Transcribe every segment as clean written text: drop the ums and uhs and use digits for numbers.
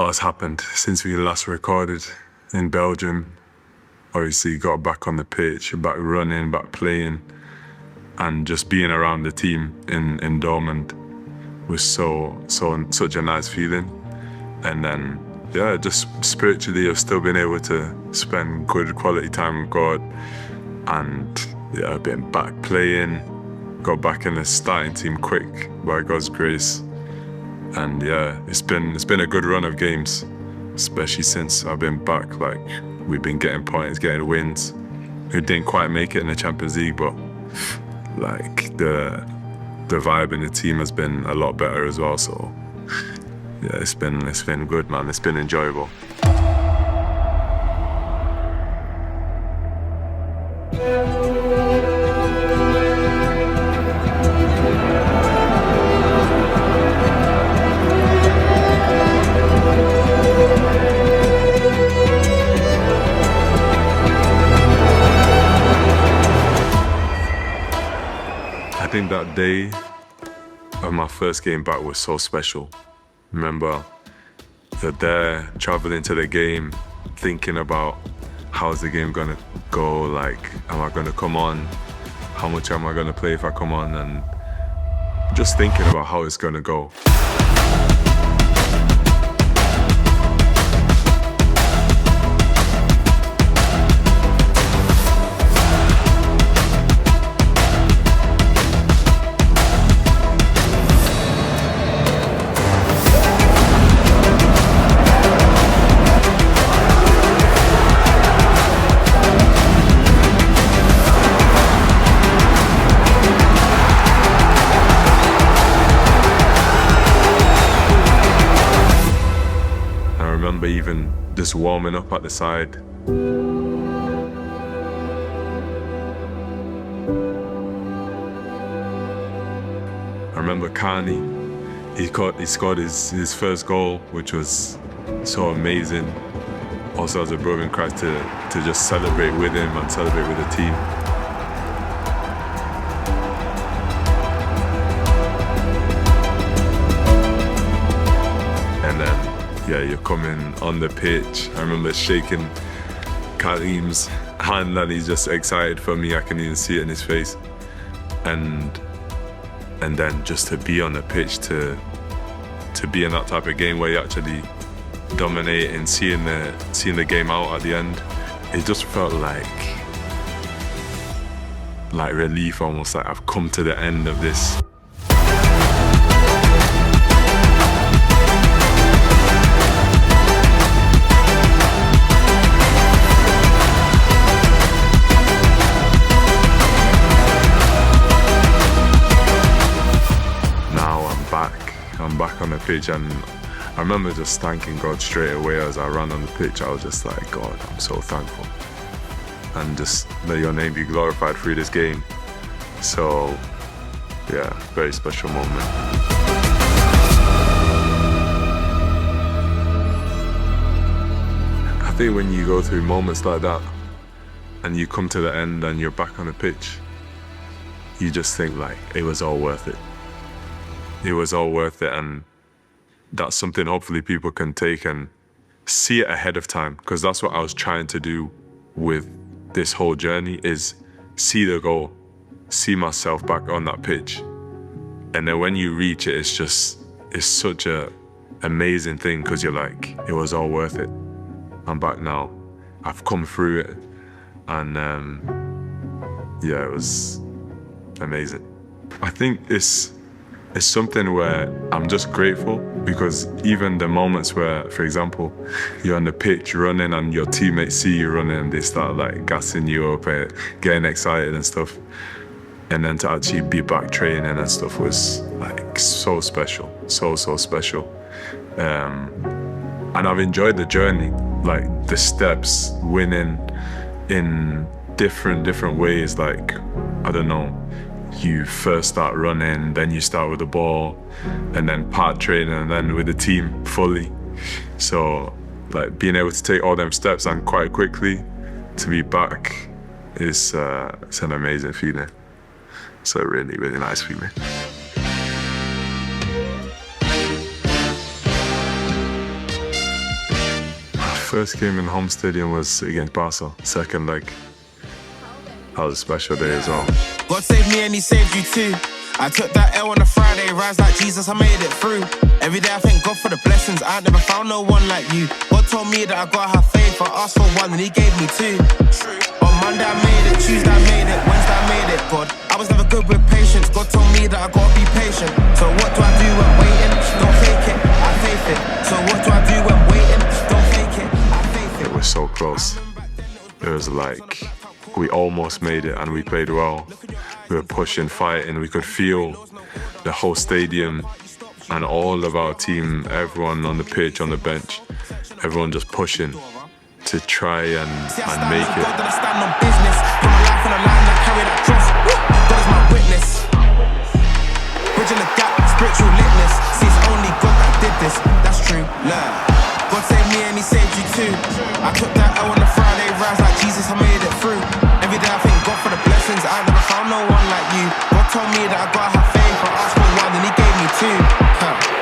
has happened since we last recorded in Belgium. Obviously, got back on the pitch, back running, back playing, and just being around the team in Dortmund was such a nice feeling. And then, just spiritually, I've still been able to spend good quality time with God, and I've been back playing, got back in the starting team quick by God's grace. And it's been a good run of games, especially since I've been back. Like, we've been getting points, getting wins. We didn't quite make it in the Champions League, but like the vibe in the team has been a lot better as well. So it's been good, man. It's been enjoyable. I think that day of my first game back was so special. Remember, you're there, traveling to the game, thinking about how's the game gonna go, like, am I gonna come on? How much am I gonna play if I come on? And just thinking about how it's gonna go. Even just warming up at the side. I remember Carney, he scored his first goal, which was so amazing. Also as a brother in Christ to just celebrate with him and celebrate with the team. And then you're coming on the pitch. I remember shaking Karim's hand and he's just excited for me. I can even see it in his face. And then just to be on the pitch, to be in that type of game where you actually dominate and seeing the game out at the end, it just felt like relief, almost like I've come to the end of this. I'm back on the pitch, and I remember just thanking God straight away as I ran on the pitch. I was just like, God, I'm so thankful. And just let your name be glorified through this game. So, very special moment. I think when you go through moments like that, and you come to the end and you're back on the pitch, you just think like, it was all worth it. It was all worth it, and that's something hopefully people can take and see it ahead of time, because that's what I was trying to do with this whole journey, is see the goal, see myself back on that pitch. And then when you reach it, it's such a amazing thing, because you're like, it was all worth it. I'm back now. I've come through it. And it was amazing. I think it's something where I'm just grateful, because even the moments where, for example, you're on the pitch running and your teammates see you running and they start like gassing you up and getting excited and stuff, and then to actually be back training and stuff was like so special, so special. And I've enjoyed the journey, like the steps, winning in different ways. Like, I don't know, you first start running, then you start with the ball, and then part training, and then with the team fully. So like being able to take all them steps and quite quickly to be back is it's an amazing feeling. It's a really, really nice feeling. First game in home stadium was against Barca. Second leg, that was a special day as well. God saved me and he saved you too. I took that L on a Friday, rise like Jesus, I made it through. Every day I thank God for the blessings, I never found no one like you. God told me that I gotta have faith, I asked for one and he gave me two. On Monday I made it, Tuesday I made it, Wednesday I made it, God. I was never good with patience, God told me that I gotta be patient. So what do I do when waiting? Don't fake it, I faith it. So what do I do when waiting? Don't fake it, I faith it. It was so close. It was like we almost made it and we played well. We were pushing, fighting. We could feel the whole stadium and all of our team, everyone on the pitch, on the bench, everyone just pushing to try and make it. God, I stand on business. Put my life on the line, I carry that cross. God is my witness. Bridging the gap, spiritual litness. See, it's only God that did this. That's true. Learn. God saved me and he saved you too. I took that L on a Friday, rise like Jesus, I made it through. Every day I thank God for the blessings, I never found no one like you. God told me that I gotta have faith, I asked for one and he gave me two.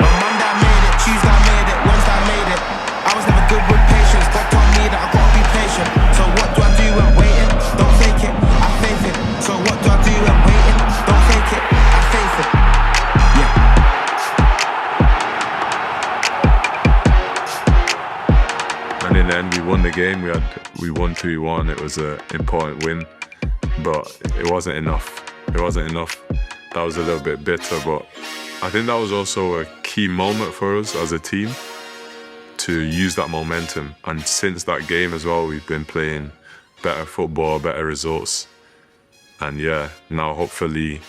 On Monday I made it, Tuesday I made it, Wednesday I made it. I was never good with patience, God told me that I gotta be patient. So what do I do when waiting? Don't fake it, I faith it. So what do I do when waiting? Don't fake it, I faith it. Yeah. And in the end, we won the game. We won 3-1. It was an important win, but it wasn't enough. It wasn't enough. That was a little bit bitter, but I think that was also a key moment for us as a team to use that momentum. And since that game as well, we've been playing better football, better results. And yeah, now hopefully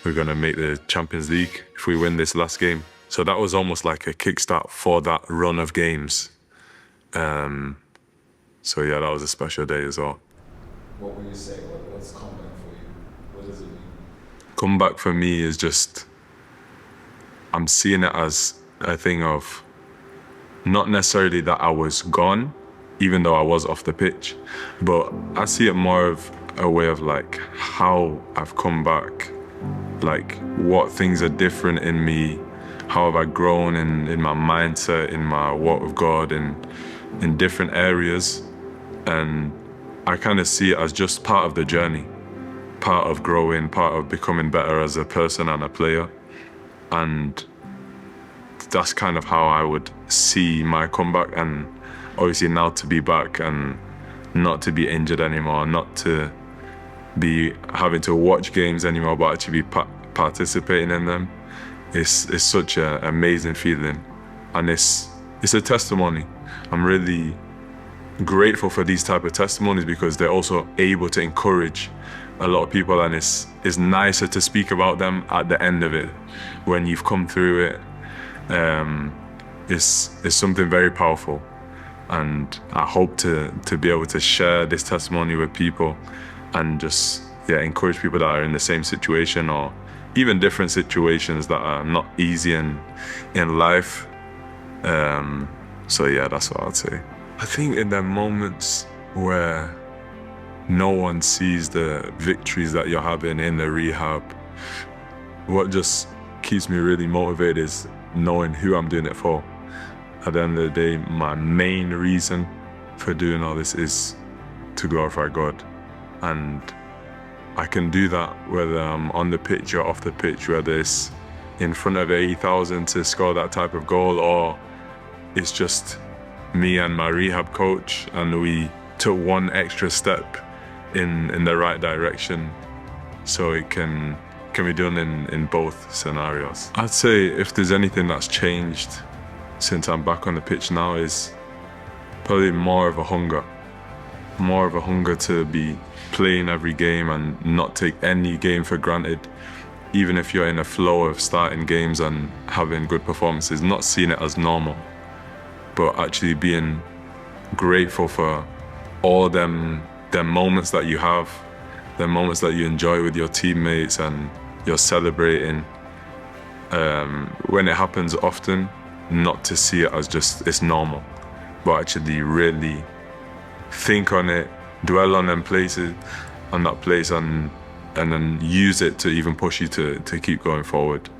we're going to make the Champions League if we win this last game. So that was almost like a kickstart for that run of games. So yeah, that was a special day as well. What would you say? What's comeback for you? What does it mean? Comeback for me is just, I'm seeing it as a thing of not necessarily that I was gone, even though I was off the pitch, but I see it more of a way of like how I've come back, like what things are different in me, how have I grown in my mindset, in my walk with God, in different areas. And I kind of see it as just part of the journey, part of growing, part of becoming better as a person and a player. And that's kind of how I would see my comeback. And obviously now to be back and not to be injured anymore, not to be having to watch games anymore, but actually be participating in them, it's such an amazing feeling. And it's a testimony. I'm really grateful for these type of testimonies because they're also able to encourage a lot of people, and it's nicer to speak about them at the end of it when you've come through it. It's something very powerful, and I hope to be able to share this testimony with people and just encourage people that are in the same situation or even different situations that are not easy in life. So yeah, that's what I'd say. I think in the moments where no one sees the victories that you're having in the rehab, what just keeps me really motivated is knowing who I'm doing it for. At the end of the day, my main reason for doing all this is to glorify God. And I can do that whether I'm on the pitch or off the pitch, whether it's in front of 80,000 to score that type of goal, or it's just me and my rehab coach and we took one extra step in the right direction, so it can be done in both scenarios. I'd say if there's anything that's changed since I'm back on the pitch now is probably more of a hunger to be playing every game and not take any game for granted, even if you're in a flow of starting games and having good performances, not seeing it as normal, but actually being grateful for all them moments that you have, the moments that you enjoy with your teammates and you're celebrating. When it happens often, not to see it as just it's normal, but actually really think on it, dwell on them places, on that place, and then use it to even push you to keep going forward.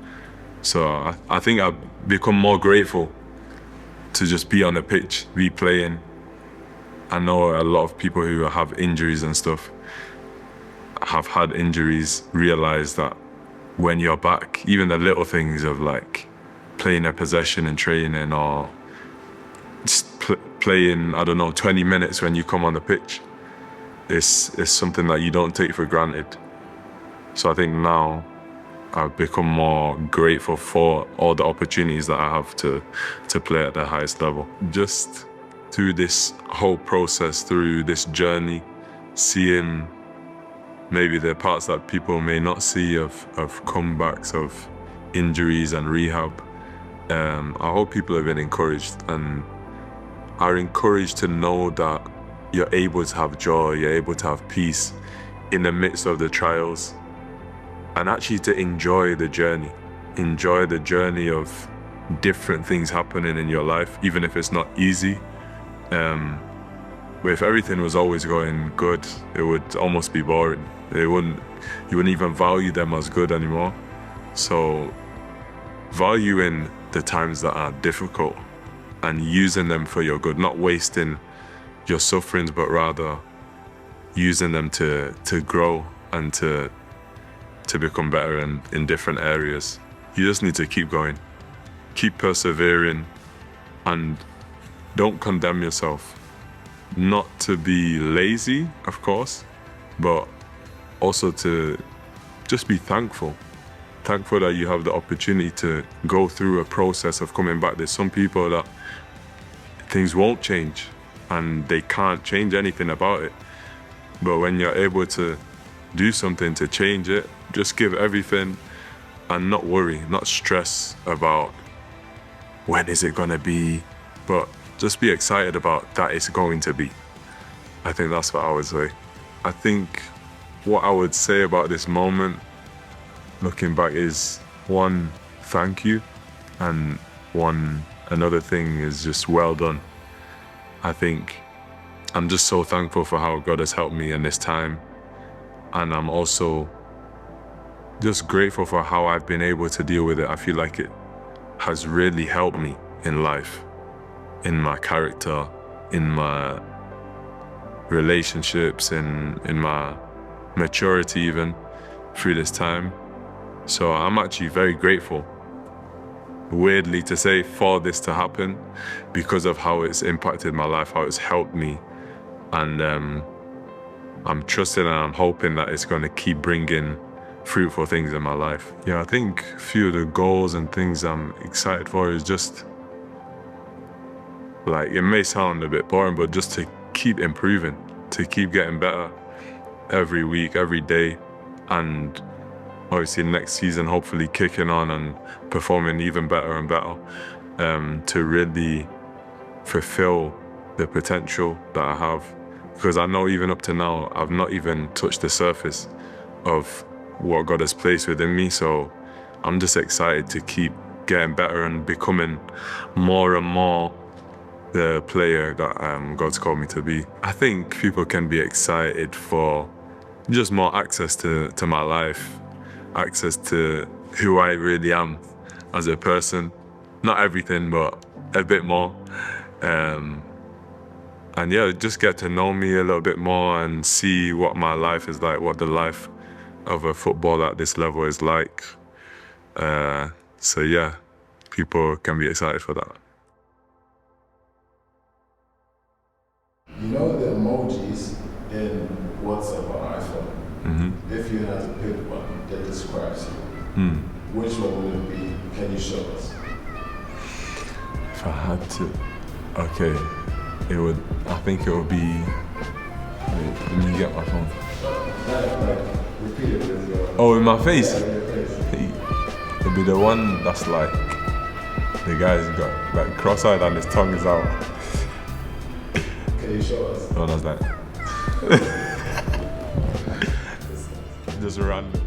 So I think I've become more grateful to just be on the pitch, be playing, I know a lot of people who have injuries and stuff, have had injuries, realize that when you're back, even the little things of like playing a possession in training or just playing, I don't know, 20 minutes when you come on the pitch, is something that you don't take for granted. So I think now I've become more grateful for all the opportunities that I have to play at the highest level. Just through this whole process, through this journey, seeing maybe the parts that people may not see of comebacks, of injuries and rehab, I hope people have been encouraged and are encouraged to know that you're able to have joy, you're able to have peace in the midst of the trials, and actually to enjoy the journey of different things happening in your life, even if it's not easy. If everything was always going good, it would almost be boring. You wouldn't even value them as good anymore. So valuing the times that are difficult and using them for your good, not wasting your sufferings, but rather using them to grow and to become better in different areas. You just need to keep going, keep persevering, and don't condemn yourself. Not to be lazy, of course, but also to just be thankful that you have the opportunity to go through a process of coming back. There's some people that things won't change and they can't change anything about it. But when you're able to do something to change it, just give everything and not worry, not stress about when is it gonna be, but just be excited about that it's going to be. I think that's what I would say. I think what I would say about this moment, looking back, is one, thank you, and another thing is just well done. I think I'm just so thankful for how God has helped me in this time, and I'm also just grateful for how I've been able to deal with it. I feel like it has really helped me in life, in my character, in my relationships, in my maturity even through this time. So I'm actually very grateful, weirdly to say, for this to happen because of how it's impacted my life, how it's helped me. And I'm trusting and I'm hoping that it's going to keep bringing fruitful things in my life. Yeah, I think a few of the goals and things I'm excited for is just, like, it may sound a bit boring, but just to keep improving, to keep getting better every week, every day, and obviously next season hopefully kicking on and performing even better and better, to really fulfill the potential that I have. Because I know even up to now, I've not even touched the surface of what God has placed within me. So I'm just excited to keep getting better and becoming more and more the player that God's called me to be. I think people can be excited for just more access to my life, access to who I really am as a person. Not everything, but a bit more. And yeah, just get to know me a little bit more and see what my life is like, what the life of a footballer at this level is like. So yeah, people can be excited for that. You know the emojis in WhatsApp or iPhone? Mm-hmm. If you had to pick one that describes you, which one would it be? Can you show us? If I had to, okay, I think it would be, wait, let me get my phone. Repeat it with your... Oh, in my face? Yeah, in your face. It'd be the one that's like, the guy's got like cross-eyed and his tongue is out. Can you show us? Oh, that's that. Just random.